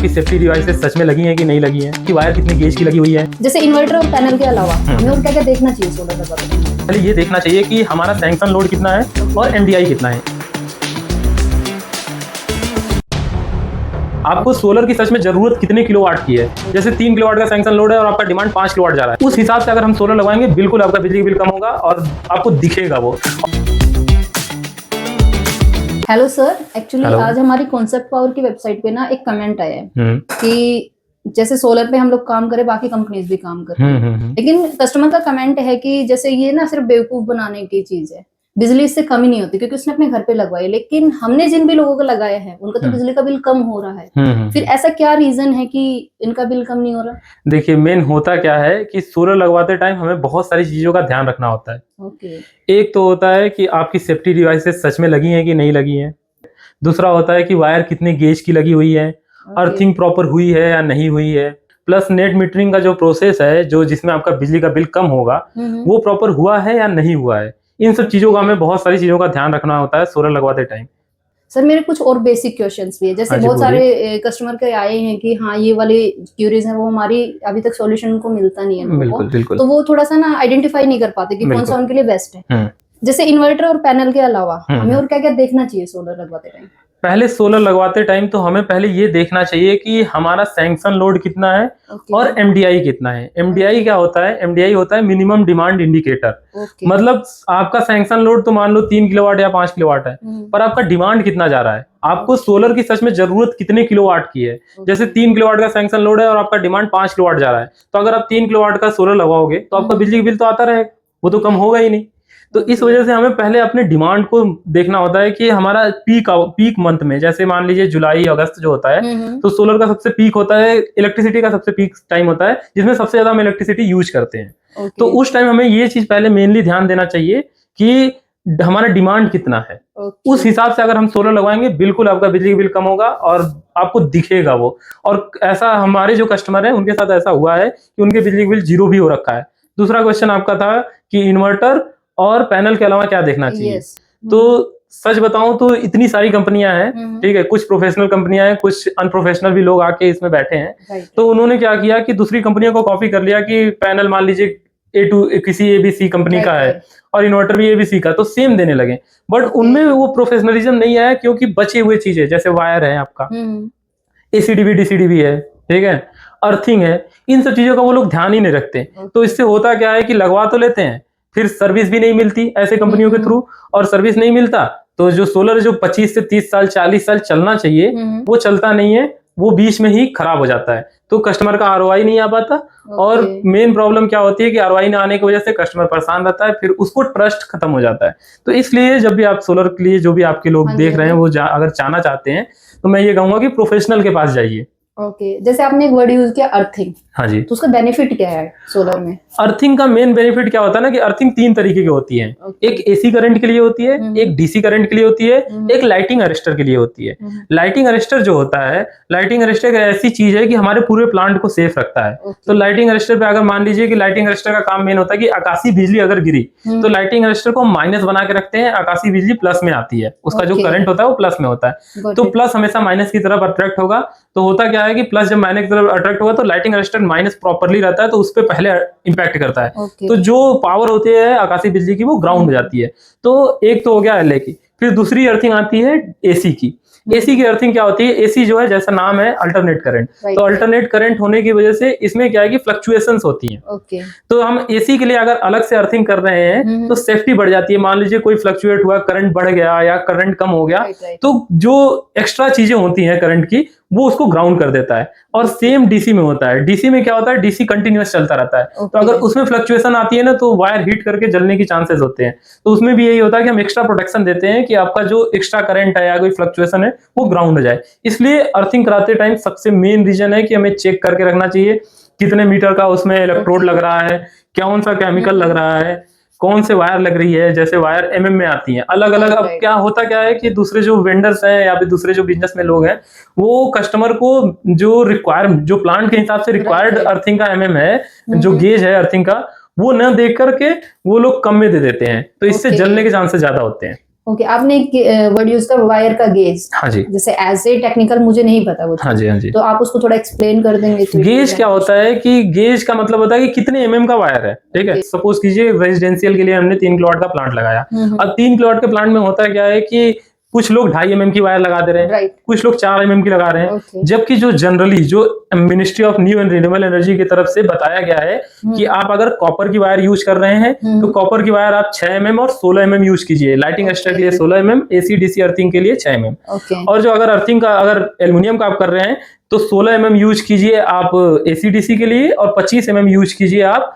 आपकी safety devices सच में लगी हैं कि नहीं लगी हैं, कि वायर कितनी गेज की लगी हुई है। जैसे इन्वर्टर और पैनल के अलावा हमें और क्या क्या देखना चाहिए सोलर लगवाते हैं? पहले ये देखना चाहिए कि हमारा सैंक्शन लोड कितना है और एमडीआई कितना है। आपको सोलर की सच में जरूरत कितने किलोवाट की है। जैसे 3 किलोवाट का सैंक्शन लोड है और आपका डिमांड 5 किलोवाट जा रहा है, उस हिसाब से अगर हम सोलर लगवाएंगे बिल्कुल आपका बिजली बिल कम होगा और आपको दिखेगा वो। Hello sir, actually Hello. आज हमारी कॉन्सेप्ट पावर की वेबसाइट पे ना एक कमेंट आया है कि जैसे सोलर पे हम लोग काम करें, बाकी कंपनीज भी काम कर रही हैं, लेकिन कस्टमर का कमेंट है कि जैसे ये ना सिर्फ बेवकूफ बनाने की चीज है, बिजली इससे कम ही नहीं होती क्योंकि उसने अपने घर पे लगवाई, लेकिन हमने जिन भी लोगों को लगाया है उनका तो बिजली का बिल कम हो रहा है। फिर ऐसा क्या रीजन है कि इनका बिल कम नहीं हो रहा? देखिए, मेन होता क्या है कि सोलर लगवाते टाइम हमें बहुत सारी चीजों का ध्यान रखना होता है। ओके। एक तो होता है कि आपकी सेफ्टी डिवाइसेस सच में लगी हैं कि नहीं लगी हैं। दूसरा होता है कि वायर कितने गेज की लगी हुई है, अर्थिंग प्रॉपर हुई है या नहीं हुई है। प्लस नेट मीटरिंग का जो प्रोसेस है, जो जिसमें आपका बिजली का बिल कम होगा, वो प्रॉपर हुआ है या नहीं हुआ है। इन सब चीजों का हमें बहुत सारी चीजों का ध्यान रखना होता है सोलर लगवाते टाइम। सर मेरे कुछ और बेसिक क्वेश्चंस भी है, जैसे बहुत सारे कस्टमर के आए हैं कि हाँ ये वाली क्यूरीज है वो हमारी अभी तक सॉल्यूशन उनको मिलता नहीं है बिल्कुल बिल्कुल। तो वो थोड़ा सा ना आइडेंटिफाई नहीं कर पाते कि कौन सा उनके लिए बेस्ट है। जैसे इन्वर्टर और पैनल के अलावा हमें और क्या क्या देखना चाहिए सोलर लगवाते टाइम? पहले सोलर लगवाते टाइम तो हमें पहले ये देखना चाहिए कि हमारा सैंक्शन लोड कितना है और एमडीआई कितना है। एमडीआई क्या होता है? एमडीआई होता है मिनिमम डिमांड इंडिकेटर। मतलब आपका सैंक्शन लोड तो मान लो 3 किलोवाट या 5 किलोवाट है, पर आपका डिमांड कितना जा रहा है, आपको सोलर की सच में जरूरत कितने किलोवाट की है। जैसे 3 किलोवाट का सैंक्शन लोड है और आपका डिमांड 5 किलोवाट जा रहा है, तो अगर आप 3 किलोवाट का सोलर लगाओगे तो आपका बिजली बिल तो आता रहेगा, वो तो कम होगा ही नहीं। तो इस वजह से हमें पहले अपने डिमांड को देखना होता है कि हमारा पीक मंथ में, जैसे मान लीजिए जुलाई अगस्त जो होता है, तो सोलर का सबसे पीक होता है, इलेक्ट्रिसिटी का सबसे पीक टाइम होता है जिसमें सबसे ज्यादा हम इलेक्ट्रिसिटी यूज करते हैं। तो उस टाइम हमें ये चीज पहले मेनली ध्यान देना चाहिए कि हमारा डिमांड कितना है। उस हिसाब से अगर हम सोलर लगवाएंगे बिल्कुल आपका बिजली बिल कम होगा और आपको दिखेगा वो। और ऐसा हमारे जो कस्टमर है उनके साथ ऐसा हुआ है कि उनके बिजली बिल 0 भी हो रखा है। दूसरा क्वेश्चन आपका था कि इन्वर्टर और पैनल के अलावा क्या देखना चाहिए। तो सच बताऊं तो इतनी सारी कंपनियां हैं, ठीक है, कुछ प्रोफेशनल कंपनियां हैं, कुछ अनप्रोफेशनल भी लोग आके इसमें बैठे हैं। तो उन्होंने क्या किया कि दूसरी कंपनियों को कॉपी कर लिया कि पैनल मान लीजिए किसी एबीसी कंपनी का है और इन्वर्टर भी एबीसी का, तो सेम देने लगे। बट उनमें वो प्रोफेशनलिज्म नहीं आया क्योंकि बचे हुए चीजें जैसे वायर है, आपका एसीडीबी डीसीडीबी है, ठीक है, अर्थिंग है, इन सब चीजों का वो लोग ध्यान ही नहीं रखते। तो इससे होता क्या है कि लगवा तो लेते हैं, फिर सर्विस भी नहीं मिलती ऐसे कंपनियों के थ्रू, और सर्विस नहीं मिलता तो जो सोलर जो 25 से 30 साल 40 साल चलना चाहिए वो चलता नहीं है, वो बीच में ही खराब हो जाता है। तो कस्टमर का आरओआई नहीं आ पाता। और मेन प्रॉब्लम क्या होती है कि आरओआई ना आने की वजह से कस्टमर परेशान रहता है, फिर उसको ट्रस्ट खत्म हो जाता है। तो इसलिए जब भी आप सोलर के लिए जो भी आपके लोग देख रहे हैं वो अगर जाना चाहते हैं तो मैं ये कहूंगा कि प्रोफेशनल के पास जाइए। ओके। जैसे आपने एक वर्ड यूज किया अर्थिंग, हाँ जी, तो उसका बेनिफिट क्या है सोलर में? अर्थिंग का मेन बेनिफिट क्या होता है ना कि अर्थिंग 3 तरीके की होती है। एक एसी करंट के लिए होती है, एक डीसी करंट के लिए होती है, एक लाइटिंग अरेस्टर के लिए होती है। लाइटिंग अरेस्टर जो होता है, लाइटिंग अरेस्टर एक ऐसी चीज है कि हमारे पूरे प्लांट को सेफ रखता है। तो लाइटिंग अरेस्टर पे अगर मान लीजिए कि लाइटिंग अरेस्टर का काम मेन होता है कि आकाशीय बिजली अगर गिरी तो लाइटिंग अरेस्टर को माइनस बना के रखते हैं, आकाशीय बिजली प्लस में आती है, उसका जो करंट होता है वो प्लस में होता है। तो प्लस हमेशा माइनस की तरफ अट्रैक्ट होगा। तो होता क्या है कि प्लस जब माइनस की तरफ अट्रैक्ट होगा तो लाइटिंग अरेस्टर माइनस प्रॉपरली रहता है, तो उस पर पहले इंपैक्ट करता है। तो जो पावर होती है आकाशीय बिजली की वो ग्राउंड हो जाती है। तो एक तो हो गया एलए की। फिर दूसरी अर्थिंग आती है एसी की। एसी की अर्थिंग क्या होती है? एसी जो है जैसा नाम है अल्टरनेट करंट, तो अल्टरनेट करंट होने की वजह से इसमें क्या है कि फ्लक्चुएशंस होती हैं। तो हम एसी के लिए अगर अलग से अर्थिंग कर रहे हैं तो सेफ्टी बढ़ जाती है। मान लीजिए कोई फ्लक्चुएट हुआ, करंट बढ़ गया या करंट कम हो गया, तो जो एक्स्ट्रा चीजें होती हैं करंट की वो उसको ग्राउंड कर देता है। और सेम डीसी में होता है। डीसी में क्या होता है? डीसी कंटिन्यूअस चलता रहता है। तो अगर उसमें फ्लक्चुएशन आती है ना तो वायर हीट करके जलने की चांसेस होते हैं। तो उसमें भी यही होता है कि हम एक्स्ट्रा प्रोटेक्शन देते हैं कि आपका जो एक्स्ट्रा करंट है या कोई फ्लक्चुएशन है वो ग्राउंड हो जाए। इसलिए अर्थिंग कराते टाइम सबसे मेन रीजन है कि हमें चेक करके रखना चाहिए कितने मीटर का उसमें इलेक्ट्रोड लग रहा है, कौन सा केमिकल लग रहा है, कौन से वायर लग रही है। जैसे वायर एमएम में आती हैं अलग अलग। अब क्या होता क्या है कि दूसरे जो वेंडर्स हैं या फिर दूसरे जो बिजनेस में लोग हैं वो कस्टमर को जो प्लांट के हिसाब से रिक्वायर्ड अर्थिंग का एमएम है, जो गेज है अर्थिंग का, वो न देख करके वो लोग कम में दे देते हैं। तो इससे जलने के चांसेस ज्यादा होते हैं। ओके, आपने एक वर्ड यूज किया वायर का गेज। हाँ जी, जैसे एज ए टेक्निकल मुझे नहीं पता वो। हाँ जी, हाँ जी। तो आप उसको थोड़ा एक्सप्लेन कर देंगे? गेज क्या होता है कि गेज का मतलब होता है कि कितने एमएम का वायर है, ठीक है। Okay. सपोज कीजिए रेजिडेंशियल के लिए हमने 3 किलोवाट का प्लांट लगाया। अब 3 किलोवाट के प्लांट में होता क्या है कि कुछ लोग 2.5 एमएम की वायर लगा दे रहे हैं, राइट। कुछ लोग 4 एमएम की लगा रहे हैं। Okay. जबकि जो जनरली जो ministry of new and renewable energy की तरफ से बताया गया है कि आप अगर कॉपर की वायर यूज कर रहे हैं तो कॉपर की वायर आप 6 एमएम और 16 एमएम यूज कीजिए। लाइटिंग एक्स्ट्रा के लिए 16 एमएम, एसी डीसी अर्थिंग के लिए 6 एमएम। और जो अगर अर्थिंग का अगर एल्युमिनियम का आप कर रहे हैं तो 16 एमएम यूज कीजिए आप एसी डीसी के लिए और 25 एमएम यूज कीजिए आप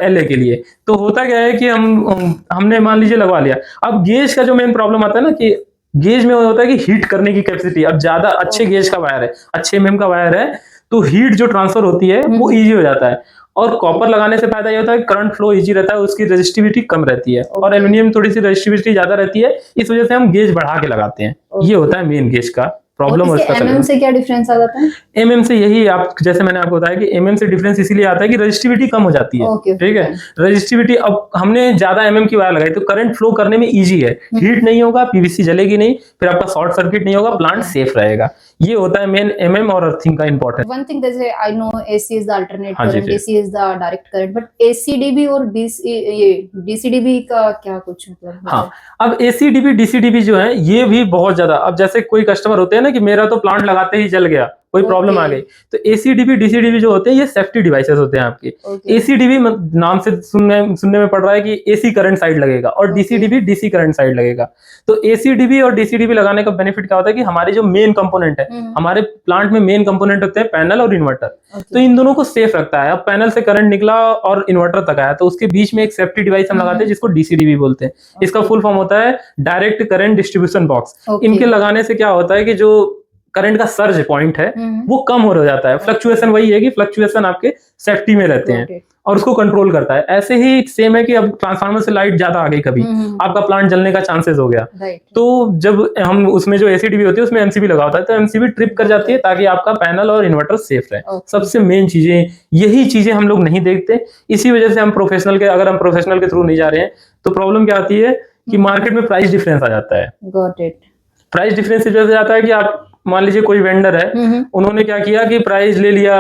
एलए के लिए। तो होता क्या है कि हमने मान लीजिए लगवा लिया। अब गेज का जो मेन प्रॉब्लम आता है ना कि गेज में होता है कि हीट करने की कैपेसिटी, अब ज्यादा अच्छे गेज का वायर है, अच्छे एमएम का वायर है तो हीट जो ट्रांसफर होती है वो इजी हो जाता है। और कॉपर लगाने से फायदा ये होता है कि करंट फ्लो इजी रहता है, उसकी रेजिस्टिविटी कम रहती है। और एल्युमिनियम थोड़ी सी रेजिस्टिविटी ज्यादा रहती है, इस वजह से हम गेज बढ़ा के लगाते हैं। ये होता है मेन गेज का प्रॉब्लम। और एमएम से क्या डिफरेंस आ जाता है? एमएम से यही आप जैसे मैंने आपको बताया कि एमएम से डिफरेंस इसीलिए आता है कि रजिस्टिविटी कम हो जाती है, ठीक है। रजिस्टिविटी, अब हमने ज्यादा एमएम की वायर लगाई तो करंट फ्लो करने में इजी है, हीट नहीं होगा, पीवीसी जलेगी नहीं, फिर आपका शॉर्ट सर्किट नहीं होगा, प्लांट सेफ रहेगा। ये होता है मेन एमएम और अर्थिंग का इंपॉर्टेंट। वन थिंग जैसे I know AC is the alternate current, DC is the direct current, but ACDB और डीसीडीबी का क्या कुछ मतलब? हाँ, अब एसीडीबी डीसीडीबी जो है ये भी बहुत ज्यादा, अब जैसे कोई कस्टमर होते हैं ना कि मेरा तो प्लांट लगाते ही जल गया, कोई प्रॉब्लम आ गई, तो एसीडीबी डीसीडीबी जो होते हैं ये सेफ्टी डिवाइसेस होते हैं आपके। एसीडीबी नाम से सुनने में पड़ रहा है कि एसी करंट साइड लगेगा और डीसीडीबी डीसी करंट साइड लगेगा। तो एसीडीबी और डीसीडीबी लगाने का बेनिफिट क्या होता है कि हमारे जो मेन कंपोनेंट है, हमारे प्लांट में मेन कंपोनेंट होते हैं पैनल और इन्वर्टर, तो इन दोनों को सेफ रखता है। अब पैनल से करंट निकला और इन्वर्टर तक आया तो उसके बीच में एक सेफ्टी डिवाइस हम लगाते हैं जिसको डीसीडीबी बोलते हैं। इसका फुल फॉर्म होता है डायरेक्ट करंट डिस्ट्रीब्यूशन बॉक्स। इनके लगाने से क्या होता है कि जो करंट का सर्ज पॉइंट है वो कम हो जाता है। फ्लक्चुएशन वही है कि फ्लक्चुएशन आपके सेफ्टी में रहते हैं और उसको कंट्रोल करता है। ऐसे ही सेम है कि अब ट्रांसफार्मर से लाइट ज्यादा आ गई कभी, आपका प्लांट जलने का चांसेस हो गया, तो जब हम उसमें जो एसीडीबी होती है उसमें एमसीबी लगा होता है तो एमसीबी ट्रिप कर जाती है ताकि आपका पैनल और इन्वर्टर सेफ रहे। सबसे मेन चीजें यही चीजें हम लोग नहीं देखते, इसी वजह से हम प्रोफेशनल के, अगर हम प्रोफेशनल के थ्रू नहीं जा रहे हैं तो प्रॉब्लम क्या आती है कि मार्केट में प्राइस डिफरेंस आ जाता है। Got it. प्राइस डिफरेंस इस वजह से आता है कि आप मान लीजिए कोई वेंडर है, उन्होंने क्या किया कि प्राइस ले लिया,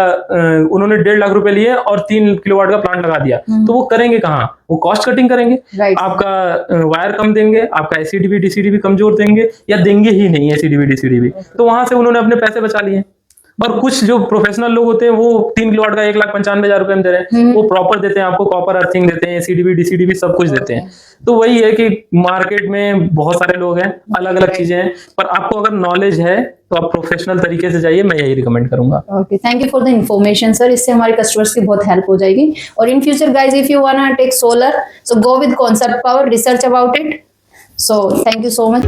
उन्होंने 1.5 लाख रुपए लिए और 3 किलोवाट का प्लांट लगा दिया, तो वो करेंगे कहाँ? वो कॉस्ट कटिंग करेंगे, आपका वायर कम देंगे, आपका एसीडीबी डीसीडीबी कमजोर देंगे या देंगे ही नहीं एसीडीबी डीसीडीबी, तो वहां से उन्होंने अपने पैसे बचा लिए। और कुछ जो प्रोफेशनल लोग होते हैं वो 3 किलोवाट का 1,95,000 रुपए में दे रहे हैं, वो प्रॉपर देते हैं आपको, कॉपर अर्थिंग देते हैं, एसीडीबी डीसीडीबी सब कुछ देते हैं। तो वही है कि मार्केट में बहुत सारे लोग हैं, अलग अलग चीजें हैं, पर आपको अगर नॉलेज है तो आप प्रोफेशनल तरीके से जाइए, मैं यही रिकमेंड करूंगा। Okay, thank you for the information sir, इससे हमारे कस्टमर्स की बहुत हेल्प हो जाएगी। और in future guys if you want to take solar, so go with concept power, research about it. So thank you so much.